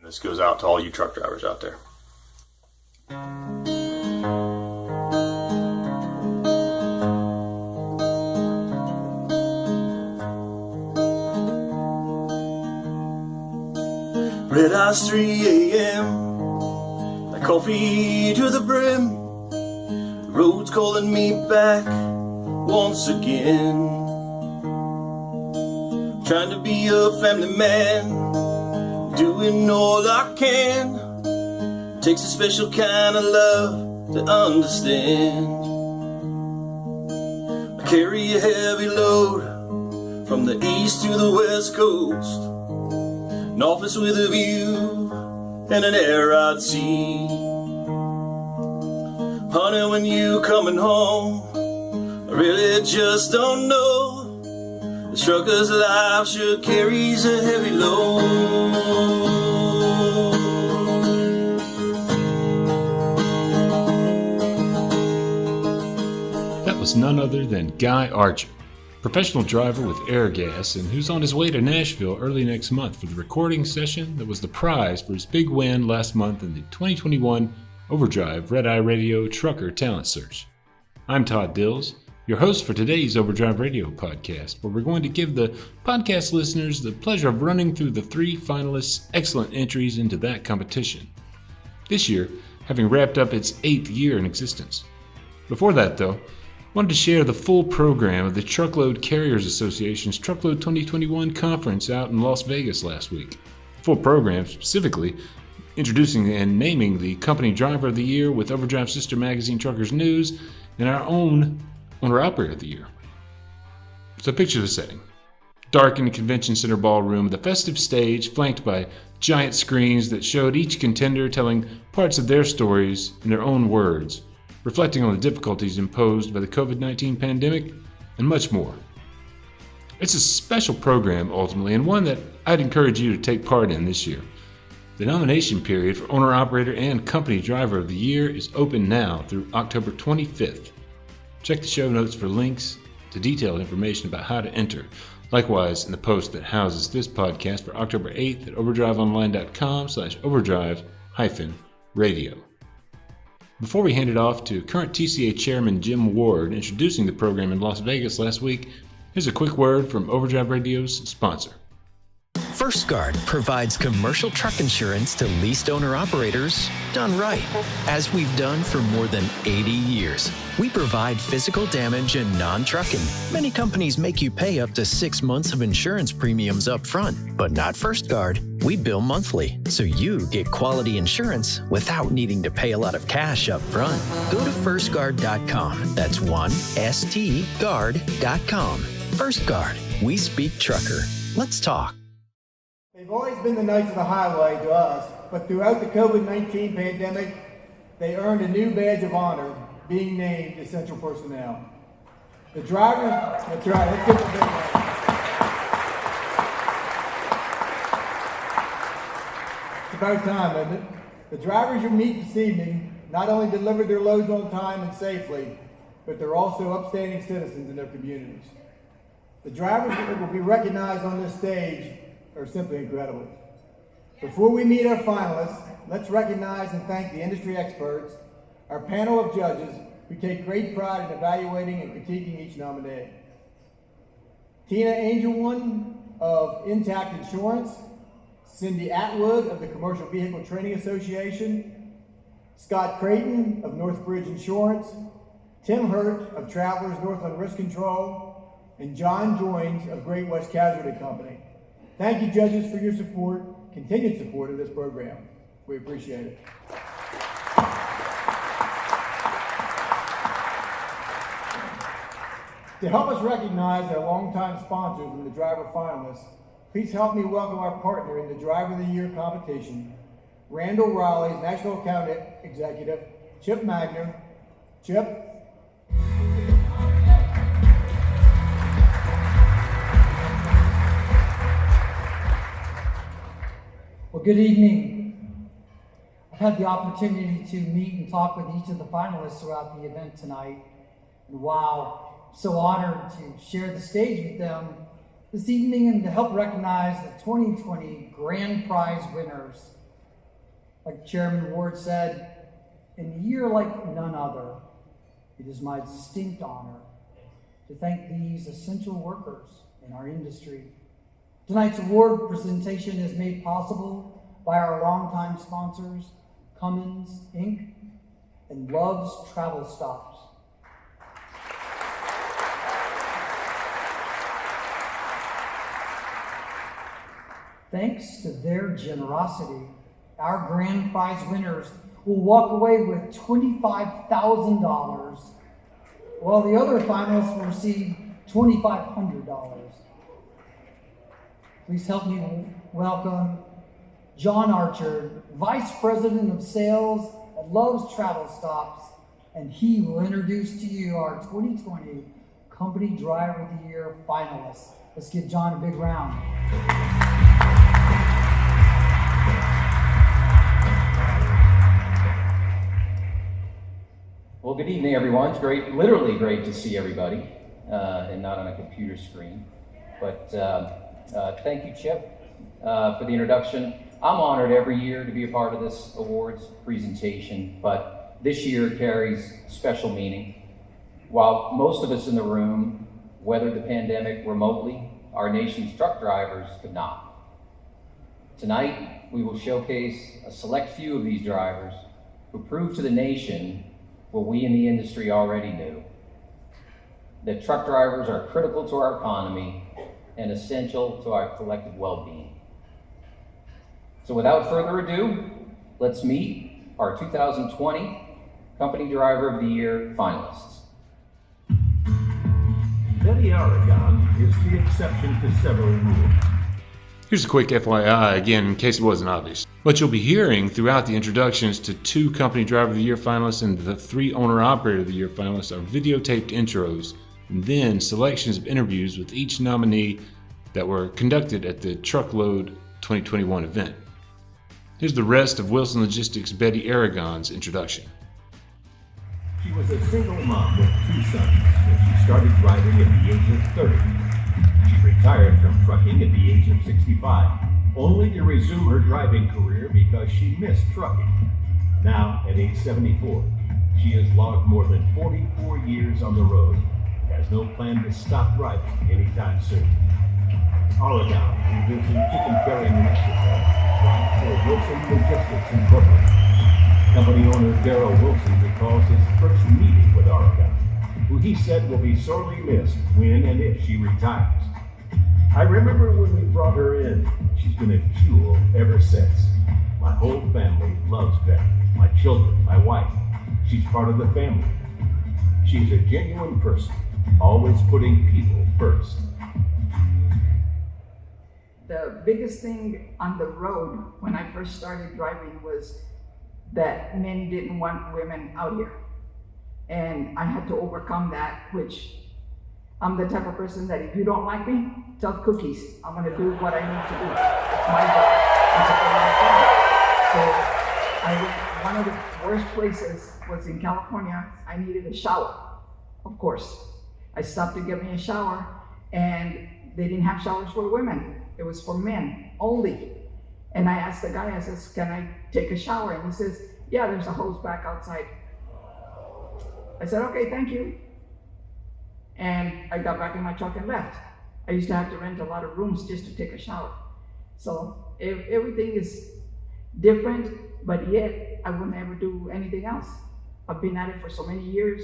This goes out to all you truck drivers out there. Red eyes 3 a.m. like coffee to the brim. The road's calling me back once again. Trying to be a family man, doing all I can. Takes a special kind of love to understand. I carry a heavy load from the east to the west coast. An office with a view and an air I'd see. Honey, when you coming home, I really just don't know. The trucker's life sure carries a heavy load. That was none other than Guy Archer, professional driver with Airgas, and who's on his way to Nashville early next month for the recording session that was the prize for his big win last month in the 2021 Overdrive Radio Trucker Talent Search. I'm Todd Dills, your host for today's Overdrive Radio podcast, where we're going to give the podcast listeners the pleasure of running through the 3 finalists' excellent entries into that competition. This year, having wrapped up its 8th year in existence. Before that, though, I wanted to share the full program of the Truckload Carriers Association's Truckload 2021 conference out in Las Vegas last week. Full program specifically introducing and naming the Company Driver of the Year with Overdrive Sister Magazine Truckers News and our own Owner-Operator of the Year. So picture the setting. Dark in the convention center ballroom, the festive stage flanked by giant screens that showed each contender telling parts of their stories in their own words, reflecting on the difficulties imposed by the COVID-19 pandemic, and much more. It's a special program, ultimately, and one that I'd encourage you to take part in this year. The nomination period for Owner-Operator and Company Driver of the Year is open now through October 25th. Check the show notes for links to detailed information about how to enter. Likewise, in the post that houses this podcast for October 8th at overdriveonline.com/overdrive-radio. Before we hand it off to current TCA Chairman Jim Ward introducing the program in Las Vegas last week, here's a quick word from Overdrive Radio's sponsor. First Guard provides commercial truck insurance to leased owner-operators done right, as we've done for more than 80 years. We provide physical damage and non-trucking. Many companies make you pay up to 6 months of insurance premiums up front, but not First Guard. We bill monthly, so you get quality insurance without needing to pay a lot of cash up front. Go to firstguard.com. That's 1stguard.com. First Guard. We speak trucker. Let's talk. They've always been the Knights of the Highway to us, but throughout the COVID-19 pandemic, they earned a new badge of honor, being named essential personnel. The drivers, that's right, let's give them a big round. It's about time, isn't it? The drivers you meet this evening not only delivered their loads on time and safely, but they're also upstanding citizens in their communities. The drivers that will be recognized on this stage are simply incredible. Before we meet our finalists, let's recognize and thank the industry experts, our panel of judges who take great pride in evaluating and critiquing each nominee. Tina Angelone of Intact Insurance, Cindy Atwood of the Commercial Vehicle Training Association, Scott Creighton of Northbridge Insurance, Tim Hurt of Travelers Northland Risk Control, and John Joins of Great West Casualty Company. Thank you, judges, for your support, continued support of this program. We appreciate it. To help us recognize our longtime sponsors and the driver finalists, please help me welcome our partner in the Driver of the Year competition, Randall Riley's National Account Executive, Chip Magner. Chip. Well, good evening. I've had the opportunity to meet and talk with each of the finalists throughout the event tonight. And wow, so honored to share the stage with them this evening and to help recognize the 2020 grand prize winners Like Chairman Ward said, in a year like none other, it is my distinct honor to thank these essential workers in our industry. Tonight's award presentation is made possible by our longtime sponsors, Cummins, Inc., and Love's Travel Stops. Thanks to their generosity, our grand prize winners will walk away with $25,000, while the other finalists will receive $2,500. Please help me welcome John Archer, Vice President of Sales at Love's Travel Stops, and he will introduce to you our 2020 Company Driver of the Year finalists. Let's give John a big round. Well, good evening, everyone. It's literally great to see everybody, and not on a computer screen. But thank you, Chip, for the introduction. I'm honored every year to be a part of this awards presentation, but this year carries special meaning. While most of us in the room weathered the pandemic remotely, our nation's truck drivers could not. Tonight, we will showcase a select few of these drivers who proved to the nation what we in the industry already knew, that truck drivers are critical to our economy and essential to our collective well-being. So without further ado, let's meet our 2020 Company Driver of the Year finalists. Betty Aragon is the exception to several rules. Here's a quick FYI, again, in case it wasn't obvious. What you'll be hearing throughout the introductions to 2 Company Driver of the Year finalists and the 3 Owner-Operator of the Year finalists are videotaped intros, and then selections of interviews with each nominee that were conducted at the Truckload 2021 event. Here's the rest of Wilson Logistics' Betty Aragon's introduction. She was a single mom with 2 sons when she started driving at the age of 30. She retired from trucking at the age of 65, only to resume her driving career because she missed trucking. Now, at age 74, she has logged more than 44 years on the road and has no plan to stop driving anytime soon. Aragon, who lives in Chicken-Berry, New Mexico, drives for Wilson Logistics in Brooklyn. Company owner Darrell Wilson recalls his first meeting with Aragon, who he said will be sorely missed when and if she retires. I remember when we brought her in. She's been a jewel ever since. My whole family loves Betty. My children, my wife. She's part of the family. She's a genuine person, always putting people first. The biggest thing on the road when I first started driving was that men didn't want women out here. And I had to overcome that, which I'm the type of person that if you don't like me, tough cookies. I'm gonna do what I need to do. It's my job. So one of the worst places was in California. I needed a shower, of course. I stopped to get me a shower and they didn't have showers for women. It was for men only. And I asked the guy, I says, can I take a shower? And he says, yeah, there's a hose back outside. I said, okay, thank you. And I got back in my truck and left. I used to have to rent a lot of rooms just to take a shower. So everything is different, but yet I would never do anything else. I've been at it for so many years.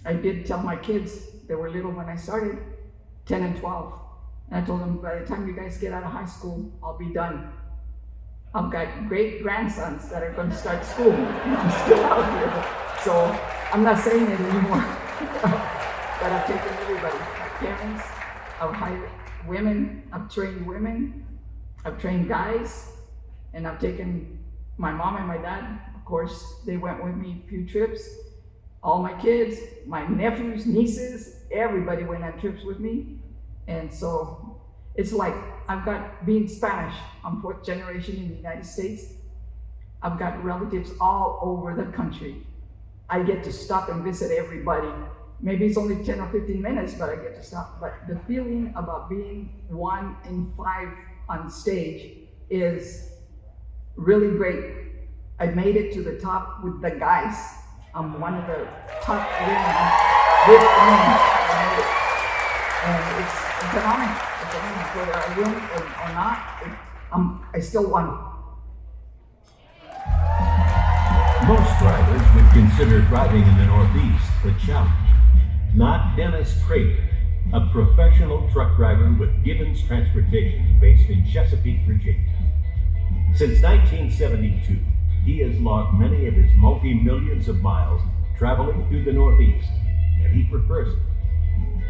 I did tell my kids, they were little when I started, 10 and 12. And I told them, by the time you guys get out of high school, I'll be done. I've got great grandsons that are going to start school, and I'm still out here. So I'm not saying it anymore. But I've taken everybody. My parents, I've hired women, I've trained women, I've trained guys, and I've taken my mom and my dad. Of course, they went with me a few trips. All my kids, my nephews, nieces, everybody went on trips with me. And so it's like I've got, being Spanish, I'm 4th generation in the United States. I've got relatives all over the country. I get to stop and visit everybody. Maybe it's only 10 or 15 minutes, but I get to stop. But the feeling about being 1 in 5 on stage is really great. I made it to the top with the guys. I'm one of the top women with women. I made it. And it's an honor. It's an honor. Whether I win or not, I still won. Most drivers would consider driving in the Northeast a challenge. Not Dennis Craven, a professional truck driver with Gibbons Transportation based in Chesapeake, Virginia. Since 1972, he has logged many of his multi-millions of miles traveling through the Northeast, and he prefers it.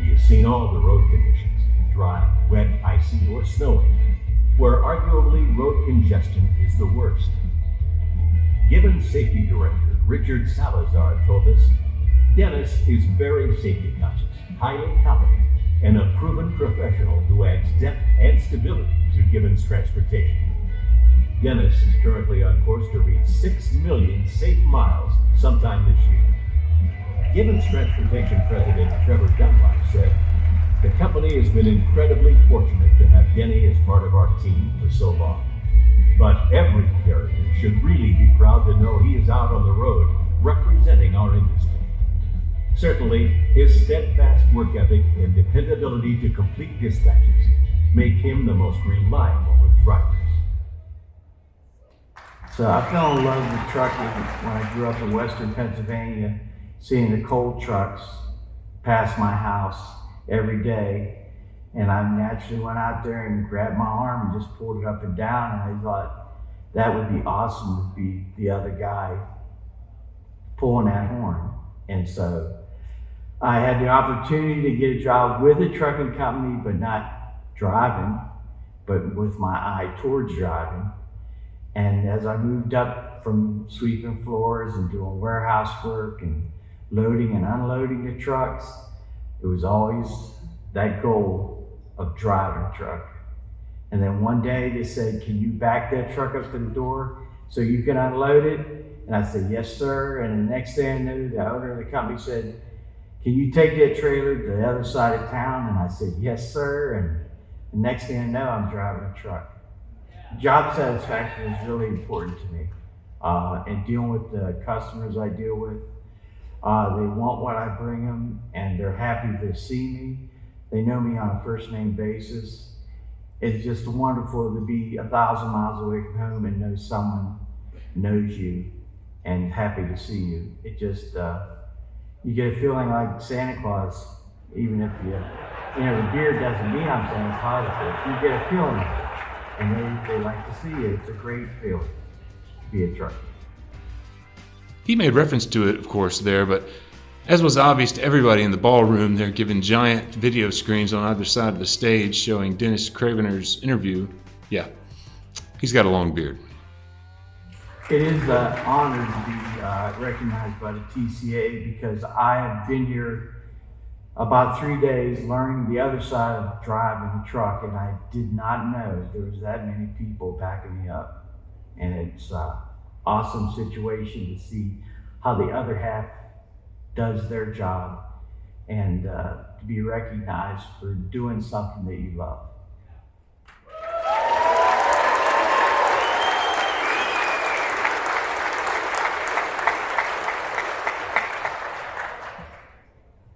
He has seen all the road conditions, dry, wet, icy, or snowy, where arguably road congestion is the worst. Gibbons Safety Director Richard Salazar told us, Dennis is very safety conscious, highly competent, and a proven professional who adds depth and stability to Gibbons Transportation. Dennis is currently on course to reach 6 million safe miles sometime this year. Gibbons Transportation President Trevor Dunlap said, the company has been incredibly fortunate to have Denny as part of our team for so long. But every carrier should really be proud to know he is out on the road representing our industry. Certainly, his steadfast work ethic and dependability to complete dispatches make him the most reliable of drivers. So I fell in love with trucking when I grew up in Western Pennsylvania, seeing the coal trucks pass my house every day. And I naturally went out there and grabbed my arm and just pulled it up and down. And I thought that would be awesome to be the other guy pulling that horn. And so I had the opportunity to get a job with a trucking company, but not driving, but with my eye towards driving. And as I moved up from sweeping floors and doing warehouse work and loading and unloading the trucks, it was always that goal of driving a truck. And then one day they said, can you back that truck up to the door so you can unload it? And I said, yes, sir. And the next thing I knew, the owner of the company said, can you take that trailer to the other side of town? And I said, yes, sir. And the next thing I know, I'm driving a truck. Job satisfaction is really important to me. And dealing with the customers I deal with, they want what I bring them and they're happy to see me. They know me on a first name basis. It's just wonderful to be 1,000 miles away from home and know someone knows you and happy to see you. It just, you get a feeling like Santa Claus, even if the beard doesn't mean I'm Santa Claus, but you get a feeling and they like to see you. It's a great feeling to be a trucker. He made reference to it, of course, there, but as was obvious to everybody in the ballroom, they're given giant video screens on either side of the stage showing Dennis Cravener's interview. Yeah, he's got a long beard. It is an honor to be recognized by the TCA because I have been here about 3 days learning the other side of driving a truck, and I did not know there was that many people backing me up. And it's an awesome situation to see how the other half does their job and to be recognized for doing something that you love.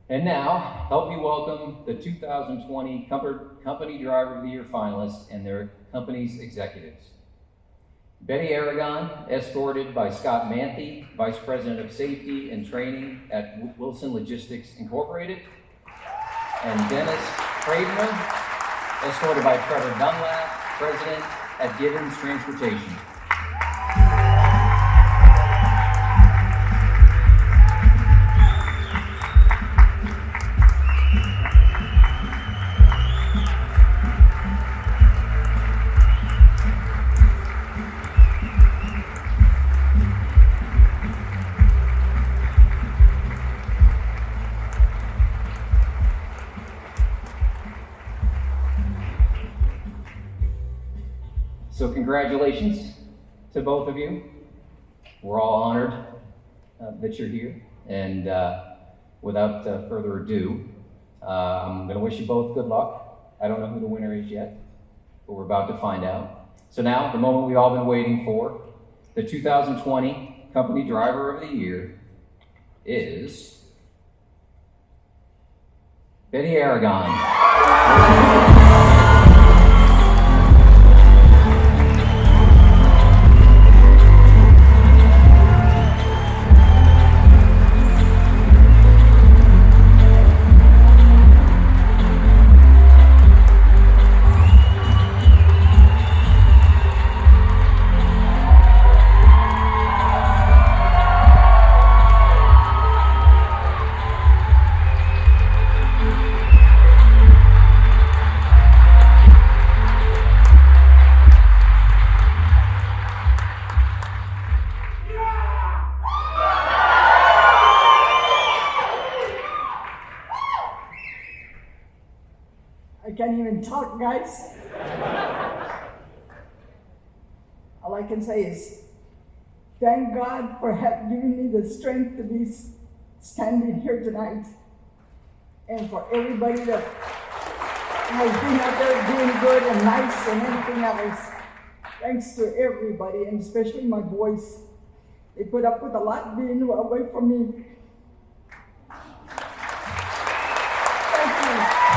And now, help me welcome the 2020 Company Driver of the Year finalists and their company's executives. Betty Aragon, escorted by Scott Manthe, Vice President of Safety and Training at Wilson Logistics Incorporated. And Dennis Cravener, escorted by Trevor Dunlap, President at Gibbons Transportation. So congratulations to both of you. We're all honored that you're here. And without further ado, I'm going to wish you both good luck. I don't know who the winner is yet, but we're about to find out. So now, the moment we've all been waiting for, The 2020 Company Driver of the Year is Betty Aragon. I can't even talk, guys. All I can say is, thank God for giving me the strength to be standing here tonight. And for everybody that has been out there doing good and nice and everything else. Thanks to everybody, and especially my boys. They put up with a lot being away from me. Thank you.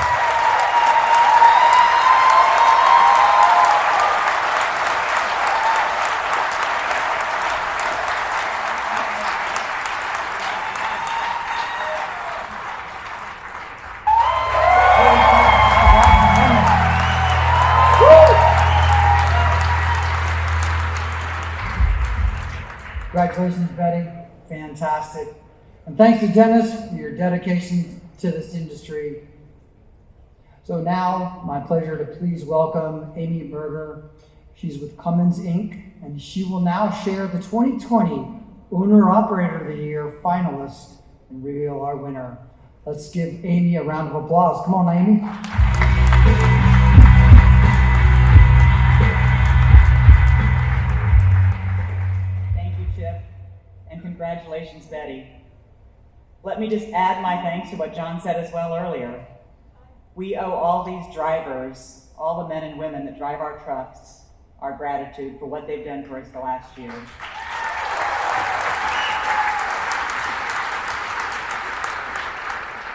Congratulations, Betty. Fantastic. And thanks to Dennis for your dedication to this industry. So now, my pleasure to please welcome Amy Berger. She's with Cummins Inc., and she will now share the 2020 Owner-Operator of the Year finalists and reveal our winner. Let's give Amy a round of applause. Come on, Amy. And congratulations, Betty. Let me just add my thanks to what John said as well earlier. We owe all these drivers, all the men and women that drive our trucks, our gratitude for what they've done for us the last year.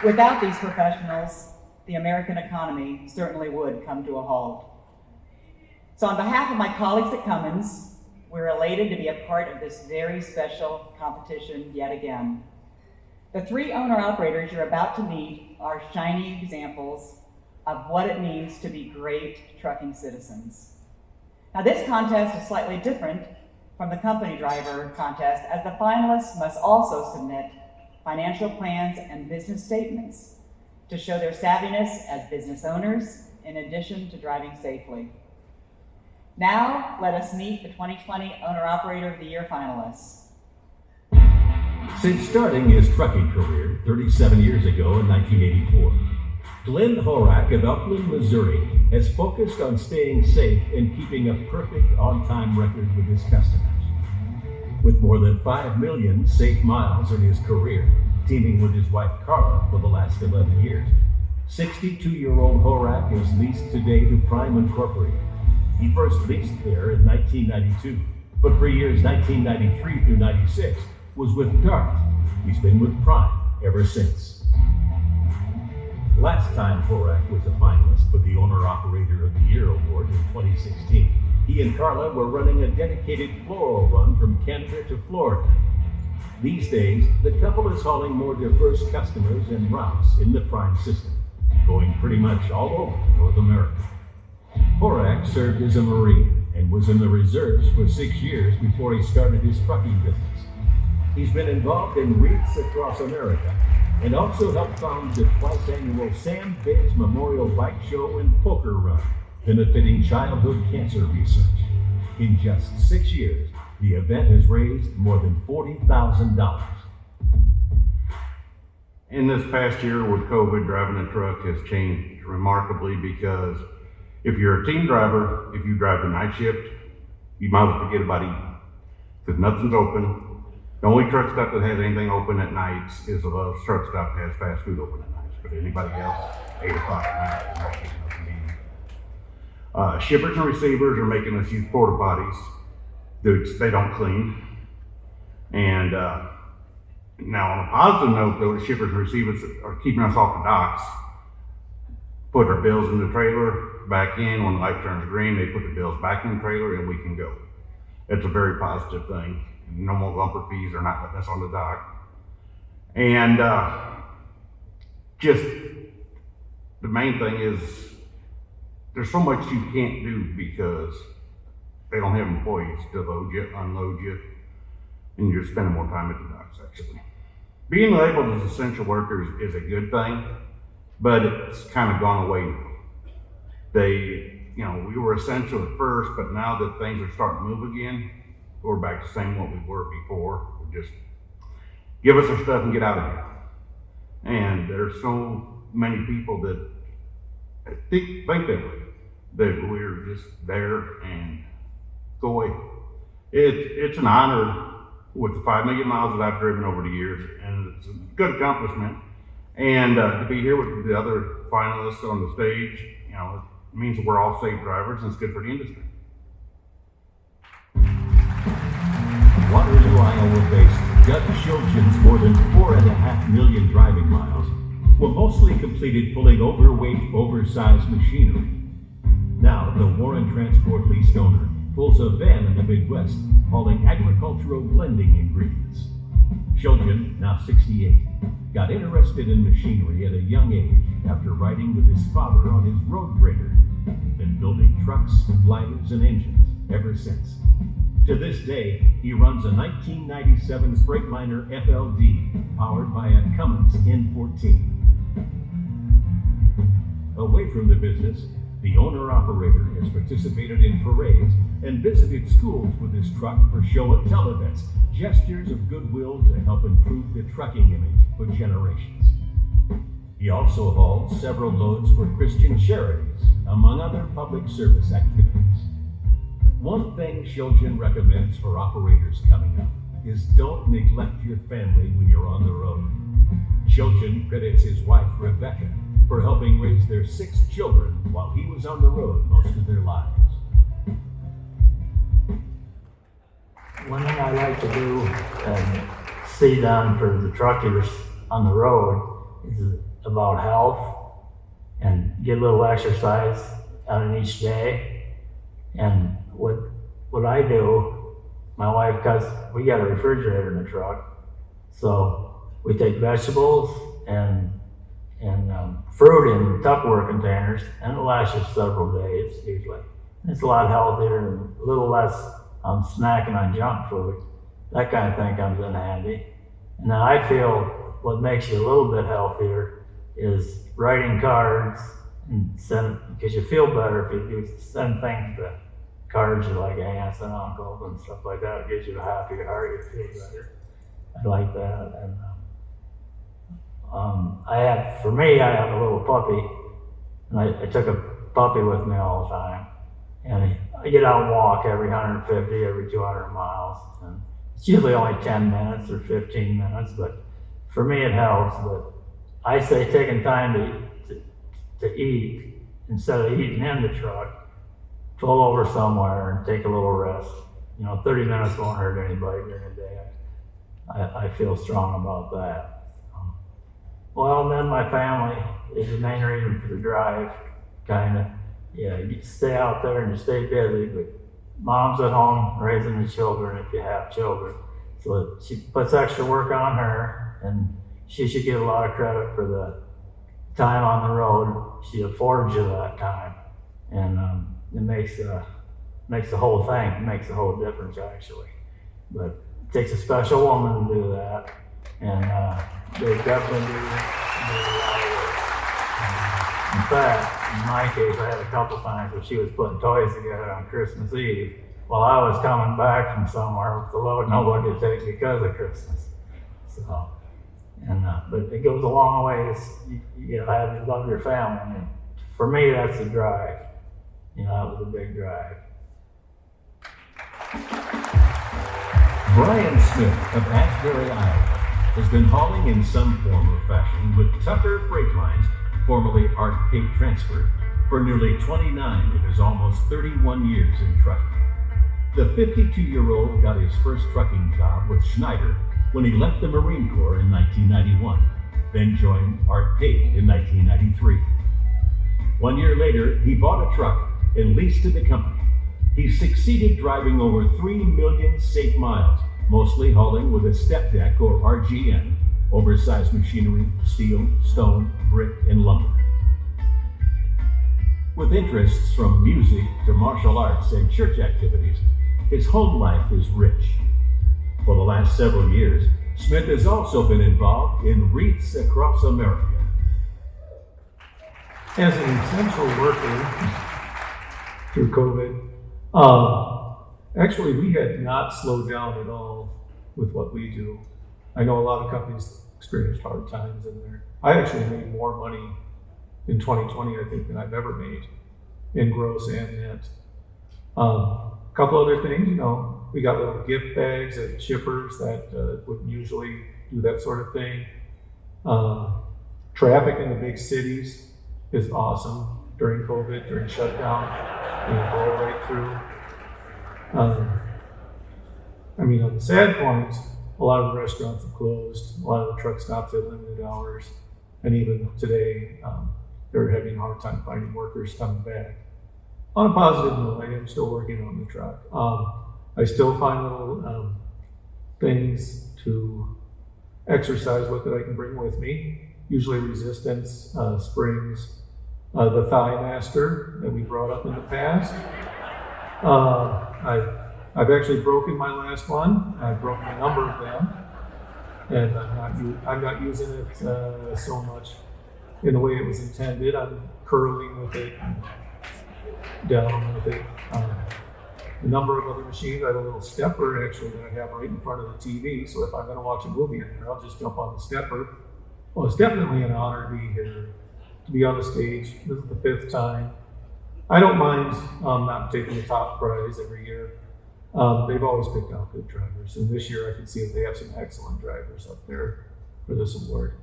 Without these professionals, the American economy certainly would come to a halt. So on behalf of my colleagues at Cummins, we're elated to be a part of this very special competition yet again. The three owner-operators you're about to meet are shining examples of what it means to be great trucking citizens. Now, this contest is slightly different from the company driver contest, as the finalists must also submit financial plans and business statements to show their savviness as business owners, in addition to driving safely. Now, let us meet the 2020 Owner-Operator of the Year finalists. Since starting his trucking career 37 years ago in 1984, Glenn Horak of Upland, Missouri has focused on staying safe and keeping a perfect on-time record with his customers. With more than 5 million safe miles in his career, teaming with his wife Carla for the last 11 years, 62-year-old Horak is leased today to Prime Incorporated. He first leased there in 1992, but for years 1993 through 96 was with Dart. He's been with Prime ever since. Last time Horak was a finalist for the Owner-Operator of the Year award in 2016, he and Carla were running a dedicated floral run from Canada to Florida. These days, the couple is hauling more diverse customers and routes in the Prime system, going pretty much all over North America. Horak served as a Marine and was in the reserves for 6 years before he started his trucking business. He's been involved in wreaths across America and also helped found the twice-annual Sam Biggs Memorial Bike Show and Poker Run, benefiting childhood cancer research. In just 6 years, the event has raised more than $40,000. In this past year with COVID, driving a truck has changed remarkably because if you're a team driver, if you drive the night shift, you might as well forget about eating because nothing's open. The only truck stop that has anything open at nights is a Love's truck stop that has fast food open at nights. But anybody else, 8 o'clock at night, there's nothing to eat. Shippers and receivers are making us use porta potties. they don't clean. And now on a positive note, those shippers and receivers are keeping us off the docks, put our bills in the trailer, back in. When the light turns green, they put the bills back in the trailer and we can go. It's a very positive thing. No more bumper fees are not letting us on the dock. And just the main thing is there's so much you can't do because they don't have employees to load you, unload you, and you're spending more time at the docks actually. Being labeled as essential workers is a good thing, but it's kind of gone away now. We were essential at first, but now that things are starting to move again, we're back to saying what we were before. We just give us our stuff and get out of here. And there's so many people that think that way, that we're just there and go away. It's an honor with the 5 million miles that I've driven over the years, and it's a good accomplishment. And to be here with the other finalists on the stage, it means that we're all safe drivers, and it's good for the industry. Waterloo, Iowa-based Doug Shiljan's more than 4.5 million driving miles were mostly completed pulling overweight, oversized machinery. Now, the Warren Transport leased owner pulls a van in the Midwest hauling agricultural blending ingredients. Shiljan, now 68, got interested in machinery at a young age after riding with his father on his road grader. He's been building trucks, gliders, and engines ever since. To this day, he runs a 1997 Freightliner FLD powered by a Cummins N14. Away from the business, the owner-operator has participated in parades and visited schools with his truck for show and tell events, gestures of goodwill to help improve the trucking image for generations. He also hauls several loads for Christian charities, among other public service activities. One thing Shiljan recommends for operators coming up is don't neglect your family when you're on the road. Shiljan credits his wife, Rebecca, for helping raise their 6 children while he was on the road most of their lives. One thing I like to do and see done for the truckers on the road is about health and get a little exercise out in each day. And what I do, my wife, because we got a refrigerator in the truck, so we take vegetables and fruit in Tupperware containers, and it lasts us several days usually. It's a lot healthier and a little less snacking on junk food. That kind of thing comes in handy. And then I feel what makes you a little bit healthier is writing cards and send, because you feel better if you do send things to cards to like aunts and uncles and stuff like that. It gives you a happier heart, you feel better. I like that. And I have a little puppy, and I took a puppy with me all the time. And I get out and walk every 150, every 200 miles. And it's usually only 10 minutes or 15 minutes, but for me it helps. But I say taking time to eat, instead of eating in the truck, pull over somewhere and take a little rest. 30 minutes won't hurt anybody during the day. I feel strong about that. Well, then my family is the main reason for the drive, kind of. Yeah, you stay out there and you stay busy, but mom's at home raising the children if you have children. So she puts extra work on her, and she should get a lot of credit for the time on the road. She affords you that time, and it makes the whole thing, it makes the whole difference actually. But it takes a special woman to do that, and they definitely do a lot of work. In fact, in my case, I had a couple times where she was putting toys together on Christmas Eve while I was coming back from somewhere with the load nobody would take because of Christmas. So, but it goes a long way. You have to love your family. And for me, that's a drive. That was a big drive. Brian Smith of Ashbury, Iowa, has been hauling in some form or fashion with Tucker Freight Lines, formerly Art Pink Transfer, for nearly 29 of his almost 31 years in trucking. The 52-year-old got his first trucking job with Schneider when he left the Marine Corps in 1991, then joined Art Pate in 1993. 1 year later, he bought a truck and leased to the company. He succeeded driving over 3 million safe miles, mostly hauling with a step deck or RGN, oversized machinery, steel, stone, brick, and lumber. With interests from music to martial arts and church activities, his home life is rich. For the last several years, Smith has also been involved in wreaths across America. As an essential worker through COVID, actually we had not slowed down at all with what we do. I know a lot of companies experienced hard times in there. I actually made more money in 2020, I think, than I've ever made in gross and net. A couple other things, we got little gift bags at shippers that wouldn't usually do that sort of thing. Traffic in the big cities is awesome during COVID, during shutdown. Roll right through. On the sad point, a lot of the restaurants have closed. A lot of the truck stops have limited hours. And even today, they're having a hard time finding workers coming back. On a positive note, I am still working on the truck. I still find little things to exercise with that I can bring with me. Usually resistance, springs, the Thigh Master that we brought up in the past. I've actually broken my last one. I've broken a number of them, and I'm not using it so much in the way it was intended. I'm curling with it, down with it. A number of other machines. I have a little stepper actually that I have right in front of the TV. So if I'm going to watch a movie in there, I'll just jump on the stepper. Well, it's definitely an honor to be here, to be on the stage. This is the 5th time. I don't mind not taking the top prize every year. They've always picked out good drivers, and this year I can see that they have some excellent drivers up there for this award.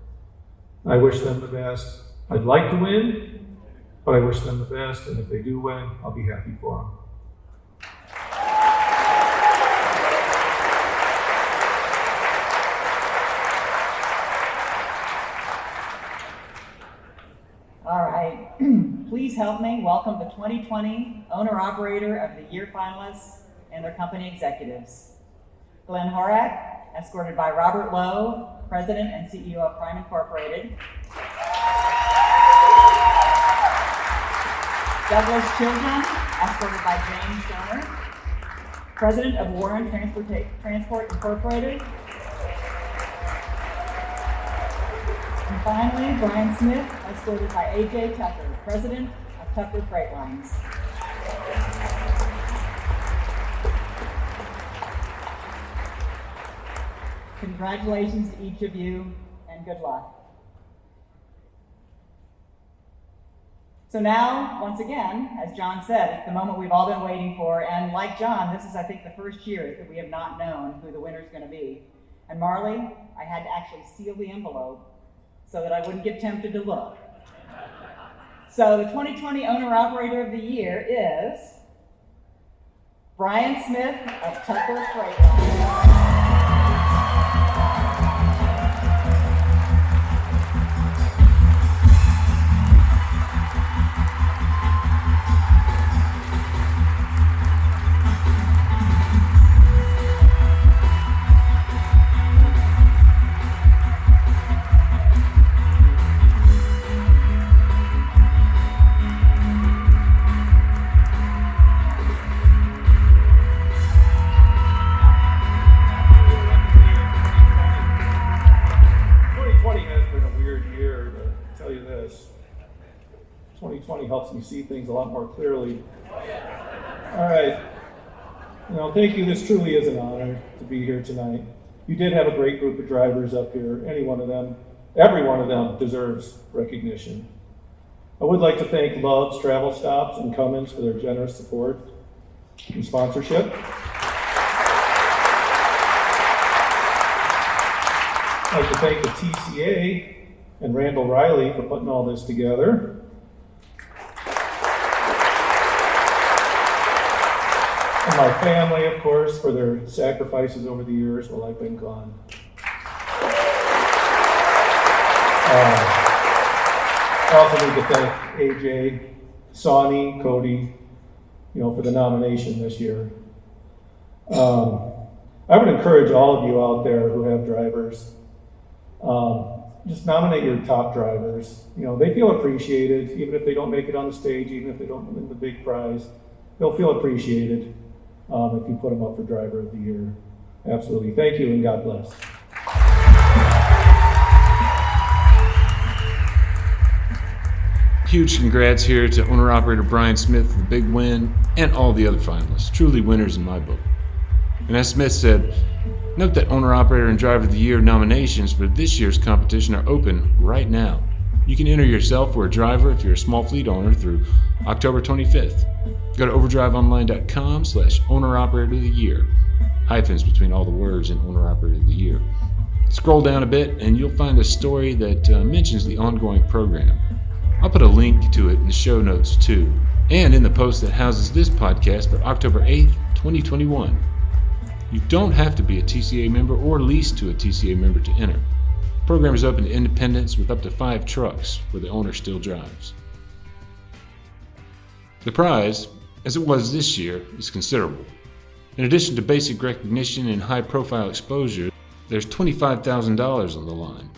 I wish them the best. I'd like to win, but I wish them the best, and if they do win, I'll be happy for them. All right, please help me welcome the 2020 Owner-Operator of the Year finalists and their company executives. Glenn Horak, escorted by Robert Lowe, President and CEO of Prime Incorporated. Douglas Children, escorted by James Stoner, President of Warren Transport Incorporated. And finally, Brian Smith, escorted by A.J. Tucker, President of Tucker Freight Lines. Congratulations to each of you, and good luck. So now, once again, as John said, it's the moment we've all been waiting for, and like John, this is, I think, the first year that we have not known who the winner's going to be. And Marley, I had to actually seal the envelope so that I wouldn't get tempted to look. So the 2020 Owner-Operator of the Year is Brian Smith of Tucker Freight Lines. Helps me see things a lot more clearly. All right. Thank you. This truly is an honor to be here tonight. You did have a great group of drivers up here. Every one of them deserves recognition. I would like to thank Love's Travel Stops and Cummins for their generous support and sponsorship. I'd like to thank the TCA and Randall Riley for putting all this together. And my family, of course, for their sacrifices over the years while I've been gone. I also need to thank AJ, Sonny, Cody, for the nomination this year. I would encourage all of you out there who have drivers, just nominate your top drivers. They feel appreciated, even if they don't make it on the stage, even if they don't win the big prize. They'll feel appreciated if you put them up for Driver of the Year. Absolutely. Thank you, and God bless. Huge congrats here to owner-operator Brian Smith for the big win and all the other finalists. Truly winners in my book. And as Smith said, note that owner-operator and Driver of the Year nominations for this year's competition are open right now. You can enter yourself for a driver if you're a small fleet owner through October 25th. Go to overdriveonline.com/owner-operator of the year. Hyphens between all the words in owner-operator of the year. Scroll down a bit and you'll find a story that mentions the ongoing program. I'll put a link to it in the show notes too, and in the post that houses this podcast for October 8th, 2021. You don't have to be a TCA member or lease to a TCA member to enter. The program is open to independents with up to 5 trucks where the owner still drives. The prize, as it was this year, is considerable. In addition to basic recognition and high-profile exposure, there's $25,000 on the line.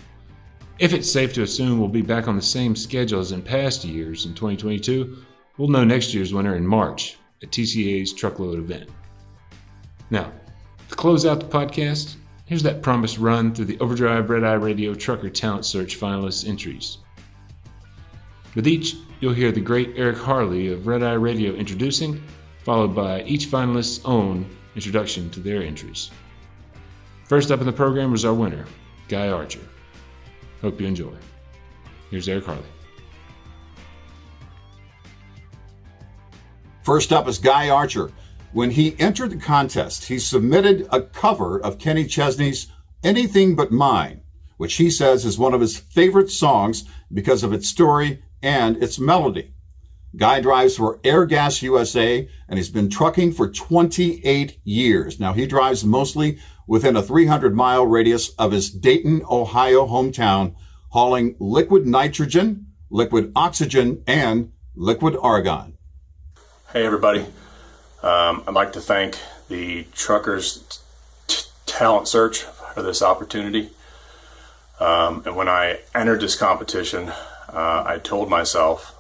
If it's safe to assume we'll be back on the same schedule as in past years in 2022, we'll know next year's winner in March at TCA's Truckload event. Now, to close out the podcast, here's that promised run through the Overdrive Radio Trucker Talent Search finalists' entries. With each, you'll hear the great Eric Harley of Red Eye Radio introducing, followed by each finalist's own introduction to their entries. First up in the program was our winner, Guy Archer. Hope you enjoy. Here's Eric Harley. First up is Guy Archer. When he entered the contest, he submitted a cover of Kenny Chesney's Anything But Mine, which he says is one of his favorite songs because of its story and its melody. Guy drives for Airgas USA, and he's been trucking for 28 years. Now, he drives mostly within a 300-mile radius of his Dayton, Ohio hometown, hauling liquid nitrogen, liquid oxygen, and liquid argon. Hey, everybody. I'd like to thank the Truckers Talent Search for this opportunity. And when I entered this competition, I told myself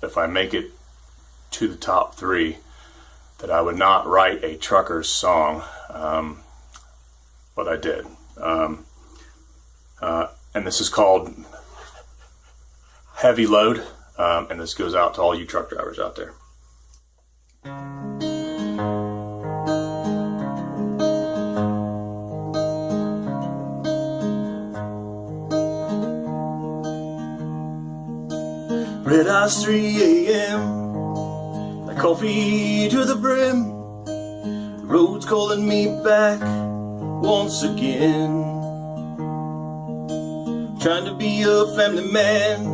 if I make it to the top 3, that I would not write a trucker's song, but I did. And this is called Heavy Load, and this goes out to all you truck drivers out there. Red eyes 3 a.m. like coffee to the brim. The road's calling me back once again. Trying to be a family man,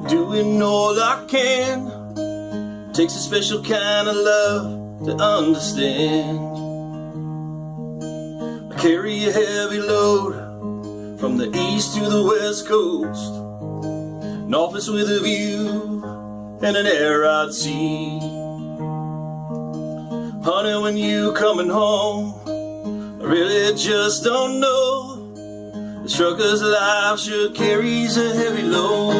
doing all I can. Takes a special kind of love to understand. I carry a heavy load from the east to the west coast. An office with a view and an air I'd see. Honey, when you coming home, I really just don't know. The trucker's life sure carries a heavy load.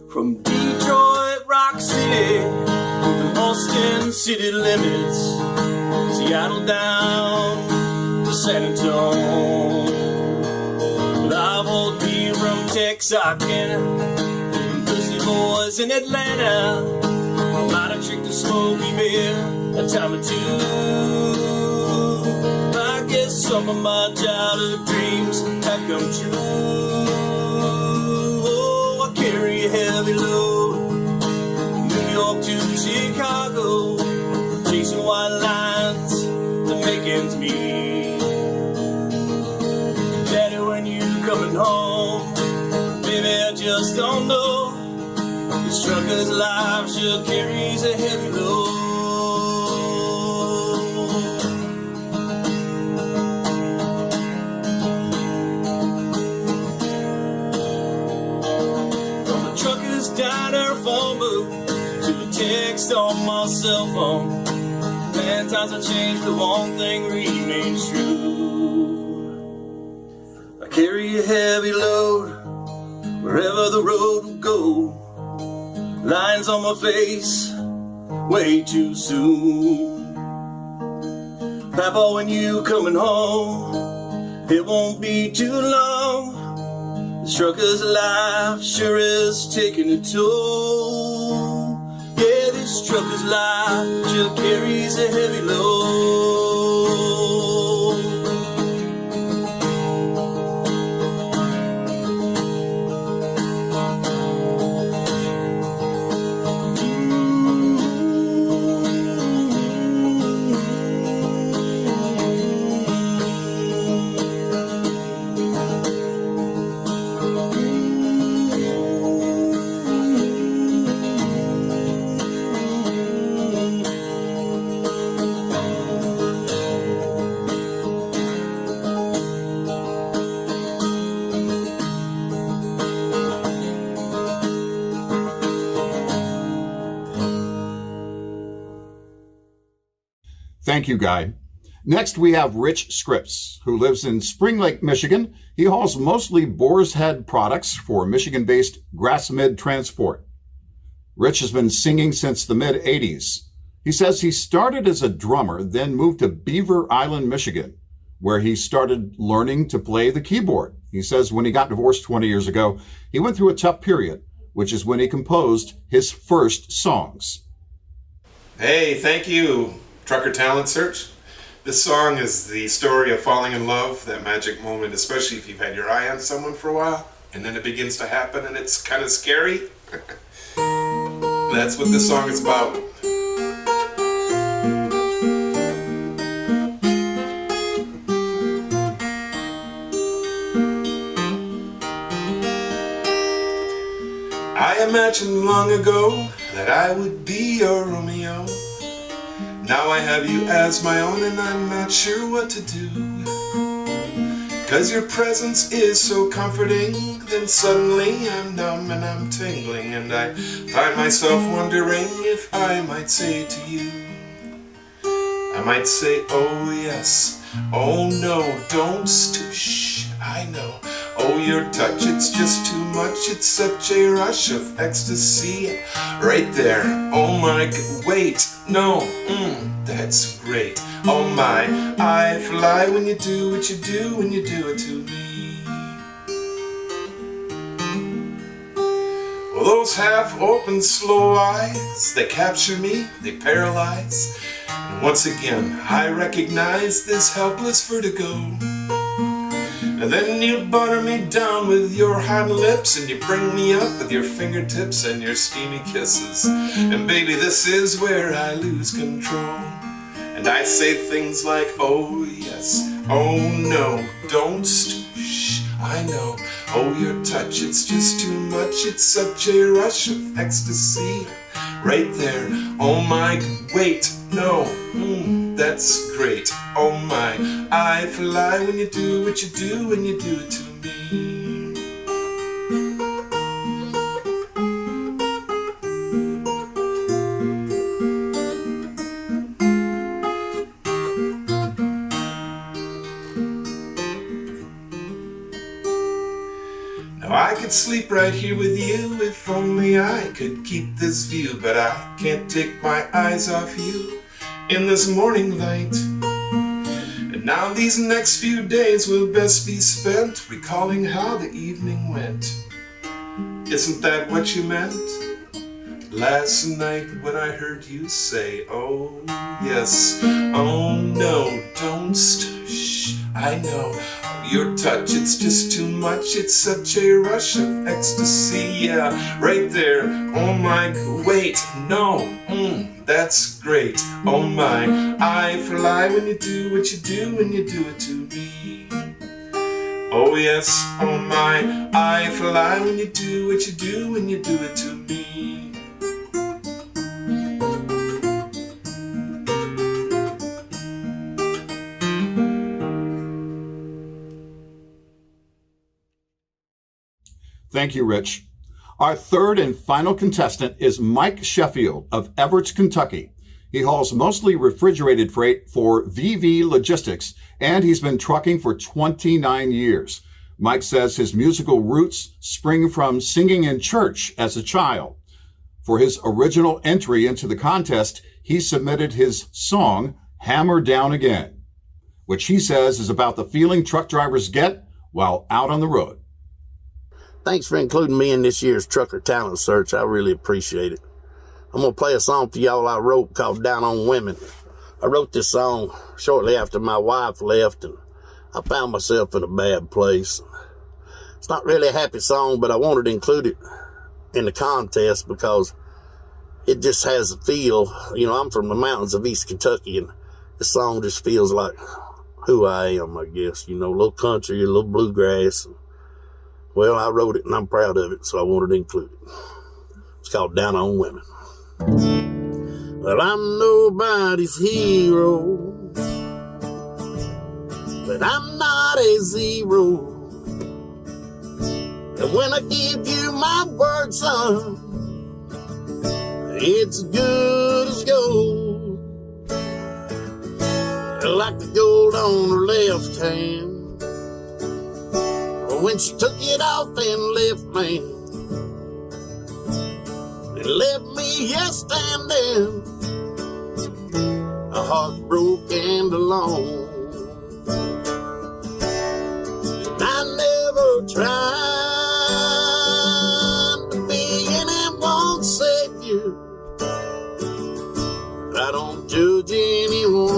From Detroit, Rock City, to Austin city limits, Seattle down to San Antonio. But I've hauled beer from Texarkana, from Pussy Boys in Atlanta. Might have tricked a smoky beer a time or two. I guess some of my childhood dreams have come true. Oh, I carry a heavy load, New York to Chicago, chasing white lines to make ends meet. Daddy I just don't know. This trucker's life sure carries a heavy load. From the trucker's diner phone booth to a text on my cell phone, man, times have changed, but one thing remains true. I carry a heavy load wherever the road will go. Lines on my face, way too soon. Papa, when you coming home, it won't be too long. This trucker's life sure is taking a toll. Yeah, this trucker's life sure carries a heavy load. Thank you, Guy. Next, we have Rich Scripps, who lives in Spring Lake, Michigan. He hauls mostly Boar's Head products for Michigan-based Grassmid Transport. Rich has been singing since the mid-'80s. He says he started as a drummer, then moved to Beaver Island, Michigan, where he started learning to play the keyboard. He says when he got divorced 20 years ago, he went through a tough period, which is when he composed his first songs. Hey, thank you, Trucker Talent Search. This song is the story of falling in love, that magic moment, especially if you've had your eye on someone for a while, and then it begins to happen and it's kind of scary. That's what this song is about. I imagined long ago that I would be your Romeo. Now I have you as my own and I'm not sure what to do. 'Cause your presence is so comforting, then suddenly I'm numb and I'm tingling, and I find myself wondering if I might say to you, I might say, oh yes, oh no, don't shh, I know. Oh, your touch, it's just too much, it's such a rush of ecstasy. Right there, oh my, wait, no, that's great. Oh my, I fly when you do what you do, when you do it to me. Well, those half-open, slow eyes, they capture me, they paralyze. And once again, I recognize this helpless vertigo. And then you butter me down with your hot lips, and you bring me up with your fingertips and your steamy kisses. And baby, this is where I lose control. And I say things like, oh yes, oh no, don't shh, I know. Oh, your touch, it's just too much, it's such a rush of ecstasy. Right there, oh my, wait, no, that's great. Oh my, I fly when you do what you do, when you do it to me. Now I could sleep right here with you if only I could keep this view, but I can't take my eyes off you in this morning light. And now these next few days will best be spent recalling how the evening went. Isn't that what you meant? Last night when I heard you say, oh yes, oh no, don't shh, I know. Your touch, it's just too much, it's such a rush of ecstasy, yeah, right there, oh my, wait, no, that's great, oh my, I fly when you do what you do, when you do it to me. Oh yes, oh my, I fly when you do what you do, when you do it to me. Thank you, Rich. Our third and final contestant is Mike Sheffield of Everett, Kentucky. He hauls mostly refrigerated freight for VV Logistics, and he's been trucking for 29 years. Mike says his musical roots spring from singing in church as a child. For his original entry into the contest, he submitted his song, Hammer Down Again, which he says is about the feeling truck drivers get while out on the road. Thanks for including me in this year's Trucker Talent Search. I really appreciate it. I'm going to play a song for y'all I wrote called Down on Women. I wrote this song shortly after my wife left, and I found myself in a bad place. It's not really a happy song, but I wanted to include it in the contest because it just has a feel. You know, I'm from the mountains of East Kentucky, and this song just feels like who I am, I guess. You know, a little country, a little bluegrass. Well, I wrote it and I'm proud of it, so I wanted to include it. It's called Down on Women. Well, I'm nobody's hero, but I'm not a zero. And when I give you my word, son, it's good as gold. Like the gold on her left hand, when she took it off and left me, and left me here standing, heartbroken and alone. I never tried to be anyone's savior. I don't judge anyone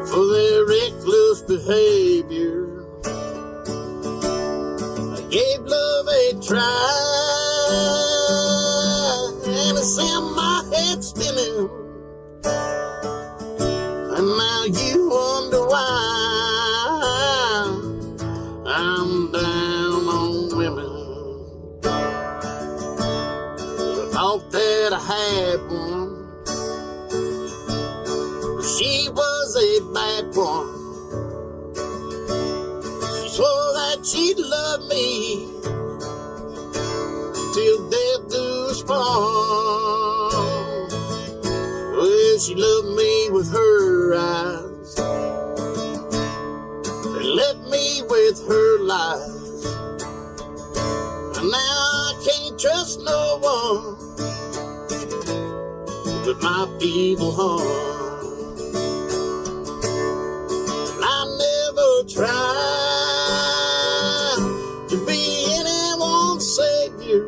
for their reckless behavior. Gave love a try, and it sent my head spinning. And now you wonder why I'm down on women. I thought that I had one, but she was a bad one. Swore that she'd love me till death do us part. Well, she loved me with her eyes and left me with her lies. And now I can't trust no one but my feeble heart. And I never tried to be anyone's savior.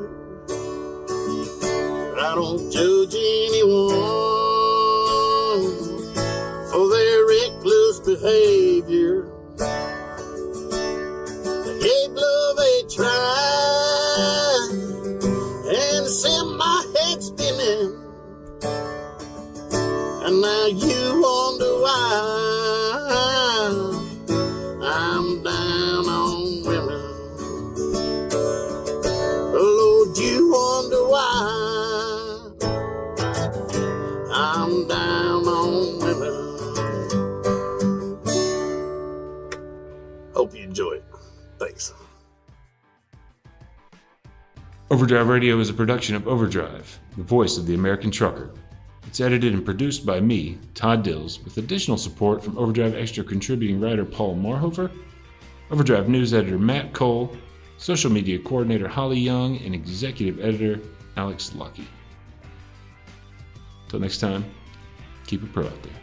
I don't judge anyone for their reckless behavior. I gave love a try, and it sent my head spinning. And now you wonder why I'm down on women. Lord, you wonder why I'm down on women. Hope you enjoy it. Thanks. Overdrive Radio is a production of Overdrive, the voice of the American trucker. It's edited and produced by me, Todd Dills, with additional support from Overdrive Extra contributing writer Paul Marhofer, Overdrive News editor Matt Cole, social media coordinator Holly Young, and executive editor Alex Lucky. Till next time, keep it pro out there.